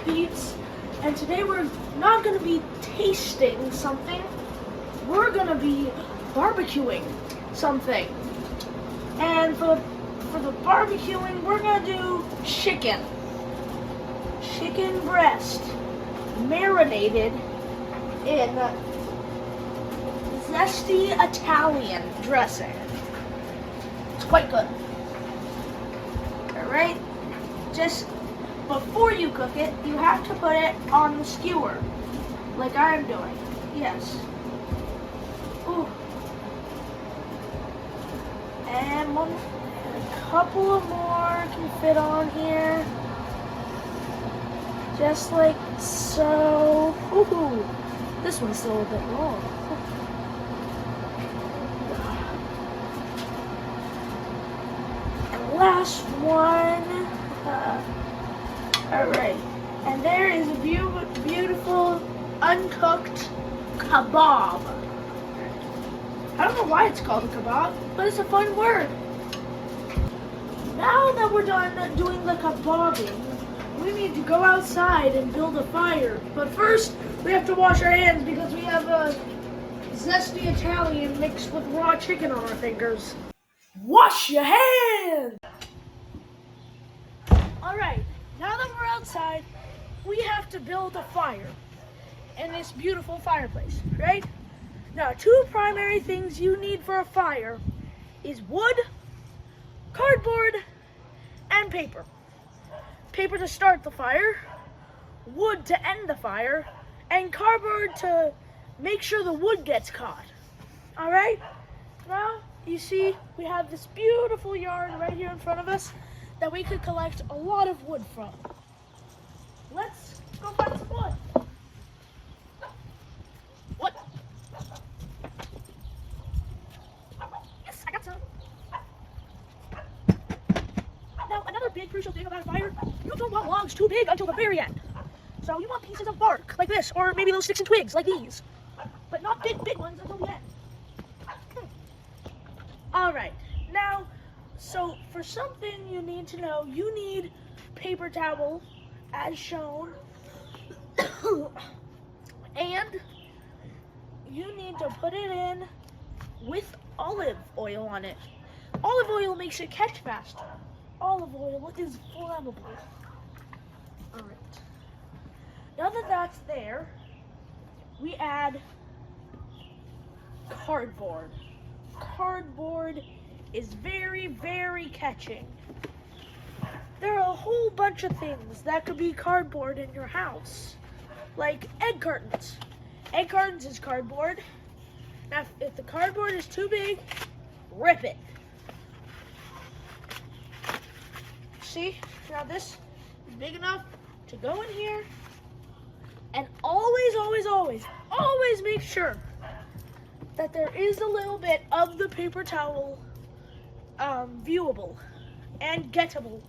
Peeps, and today we're not going to be tasting something, we're going to be barbecuing something. And for the barbecuing, we're going to do chicken breast marinated in zesty Italian dressing. It's quite good. Alright, just before you cook it, you have to put it on the skewer, like I am doing. Yes. Ooh. And a couple of more can fit on here. Just like so. Ooh, this one's still a bit long. And last one. Alright, and there is a beautiful uncooked kabob. I don't know why it's called a kebab, but it's a fun word. Now that we're done doing the kebabbing, we need to go outside and build a fire. But first, we have to wash our hands because we have a zesty Italian mixed with raw chicken on our fingers. Wash your hands! Alright, now that we're outside, we have to build a fire in this beautiful fireplace, right? Now, two primary things you need for a fire is wood, cardboard, and paper. Paper to start the fire, wood to end the fire, and cardboard to make sure the wood gets caught. Alright? Now, you see, we have this beautiful yard right here in front of us that we could collect a lot of wood from. Let's go find some wood. What? Yes, I got some. Now, another big crucial thing about a fire, you don't want logs too big until the very end. So you want pieces of bark like this, or maybe little sticks and twigs like these. But not big ones until the end. Alright, now, so for something you need to know, you need paper towel, as shown, and you need to put it in with olive oil on it. Olive oil makes it catch faster. Olive oil is flammable. Alright. Now that that's there, we add cardboard. Cardboard is very, very catching. There are a whole bunch of things that could be cardboard in your house, like egg cartons. Egg cartons is cardboard. Now, if the cardboard is too big, rip it. See, now this is big enough to go in here, and always make sure that there is a little bit of the paper towel viewable and gettable.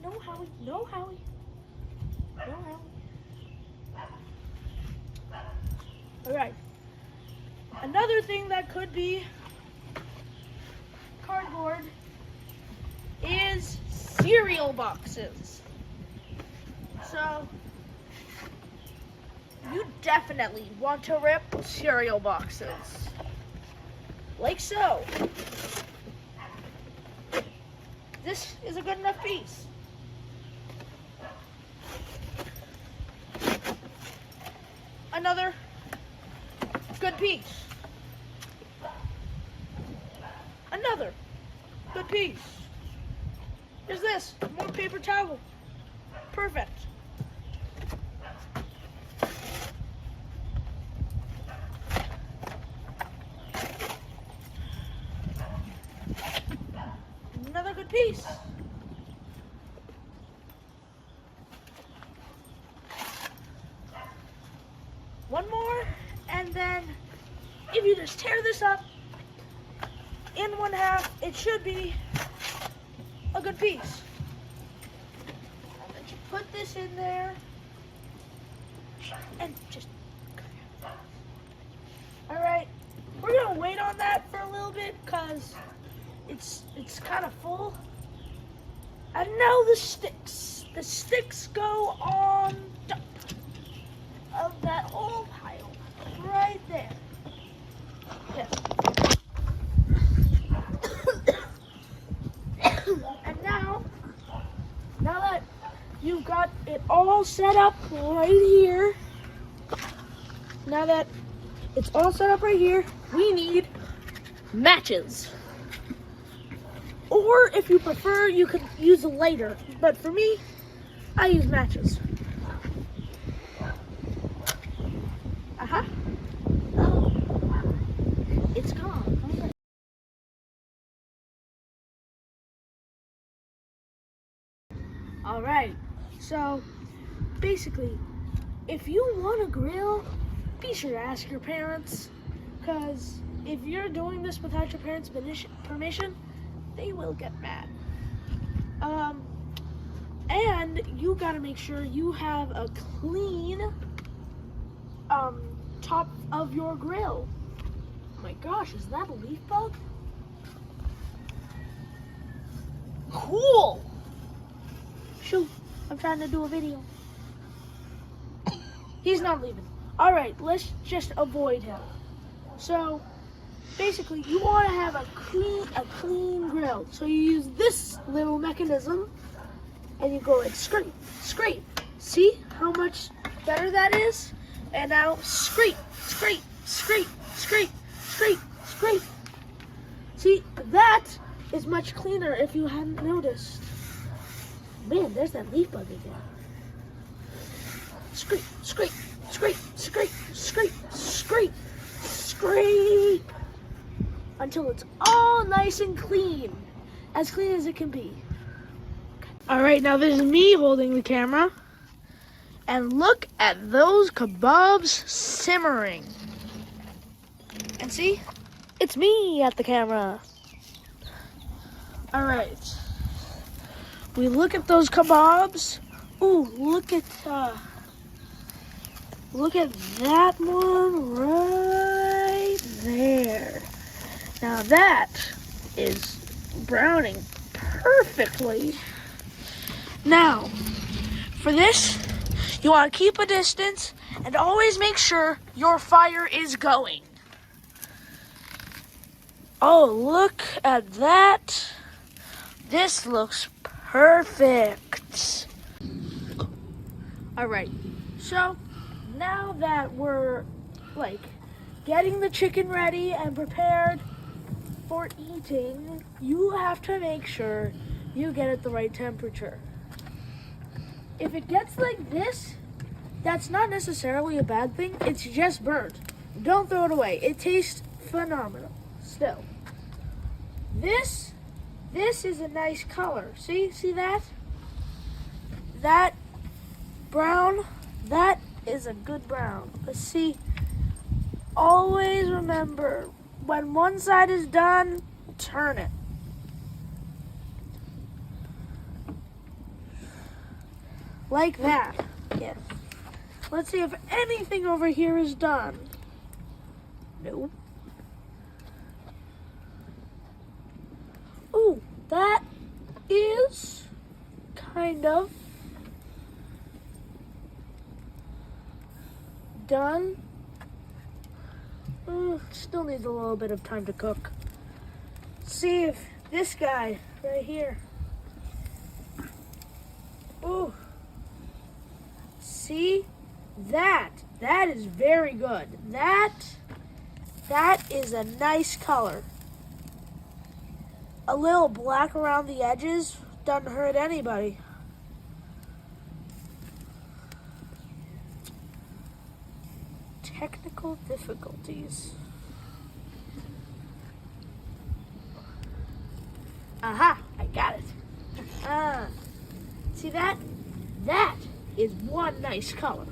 No, Howie. Alright. Another thing that could be cardboard is cereal boxes. So, you definitely want to rip cereal boxes. Like so. This is a good enough piece. Another good piece. Another good piece. Here's this, more paper towel. Perfect. Another good piece. One more, and then if you just tear this up in one half, it should be a good piece. And then you put this in there and just alright, we're gonna wait on that for a little bit because it's kind of full. And now the sticks go on now that you've got it all set up right here, now that it's all set up right here, we need matches. Or if you prefer, you could use a lighter. But for me, I use matches. Oh, it's gone. Okay. All right. So basically, if you want to grill, be sure to ask your parents, because if you're doing this without your parents' permission, they will get mad. And you gotta make sure you have a clean top of your grill. Oh my gosh, is that a leaf bug? Cool! Shoot, I'm trying to do a video. He's not leaving. All right, let's just avoid him. So basically, you want to have a clean grill. So you use this little mechanism, and you go like scrape, scrape. See how much better that is? And now scrape, scrape, scrape, scrape, scrape, scrape. See, that is much cleaner if you hadn't noticed. Man, there's that leaf bug again. Scrape, scrape, scrape, scrape, scrape, scrape, scrape. Until it's all nice and clean. As clean as it can be. All right, now this is me holding the camera. And look at those kabobs simmering. And see, it's me at the camera. All right. We look at those kabobs. Ooh, look at that one right there. Now that is browning perfectly. Now, for this, you want to keep a distance and always make sure your fire is going. Oh, look at that. This looks perfect. All right, so now that we're getting the chicken ready and prepared for eating, you have to make sure you get it the right temperature. If it gets like this, that's not necessarily a bad thing. It's just burnt. Don't throw it away. It tastes phenomenal still. This is a nice color. See that? That brown, that is a good brown. Let's see. Always remember, when one side is done, turn it. Like that. Yes. Let's see if anything over here is done. Nope. Ooh, that is kind of done. Still needs a little bit of time to cook. See if this guy right here. Ooh. See? That is very good. That is a nice color. A little black around the edges doesn't hurt anybody. Technical difficulties. Aha, I got it. See that? That is one nice color.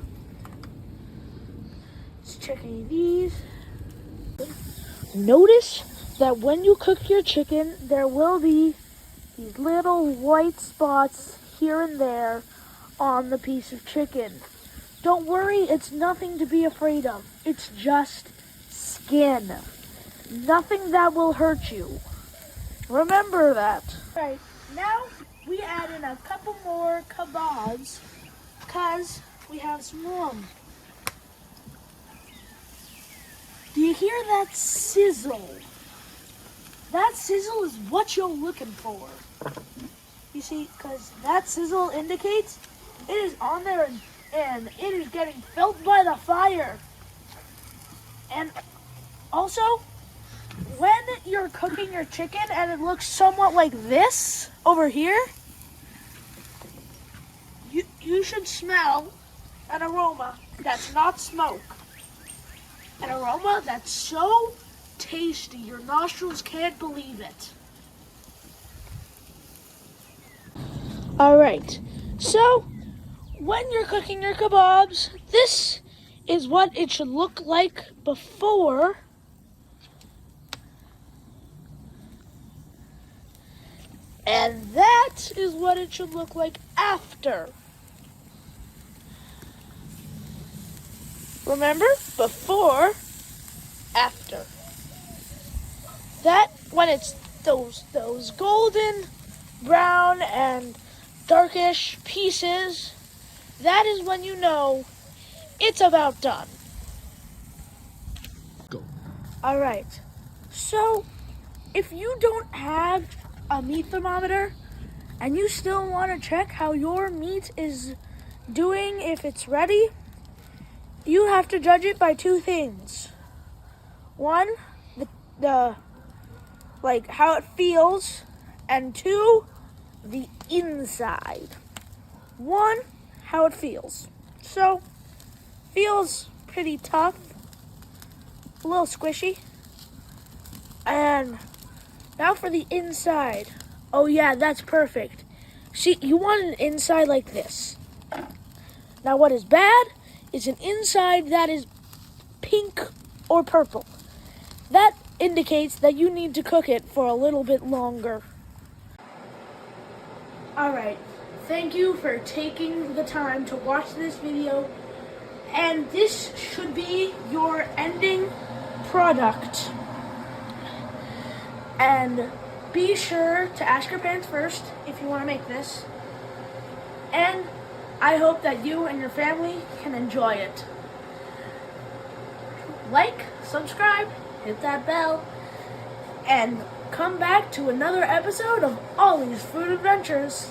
Let's check any of these. Notice that when you cook your chicken, there will be these little white spots here and there on the piece of chicken. Don't worry, it's nothing to be afraid of. It's just skin. Nothing that will hurt you. Remember that. All right, now we add in a couple more kabobs because we have some room. Do you hear that sizzle? That sizzle is what you're looking for. You see, because that sizzle indicates it is on there and it is getting felt by the fire. And also, when you're cooking your chicken and it looks somewhat like this over here, you should smell an aroma that's not smoke. An aroma that's so tasty, your nostrils can't believe it. Alright, so when you're cooking your kebabs, this is what it should look like before. And that is what it should look like after. Remember? Before, after. That, when it's those golden brown and darkish pieces, that is when you know it's about done. Go. Alright, so if you don't have a meat thermometer and you still want to check how your meat is doing, if it's ready, you have to judge it by two things. One, the like how it feels, and two, the inside. One, how it feels. So, feels pretty tough, a little squishy. And now for the inside. Oh yeah, that's perfect. See, you want an inside like this. Now what is bad is an inside that is pink or purple. That indicates that you need to cook it for a little bit longer. Alright, thank you for taking the time to watch this video. And this should be your ending product. And be sure to ask your parents first if you want to make this. And I hope that you and your family can enjoy it. Like, subscribe, hit that bell, and come back to another episode of Ollie's Food Adventures.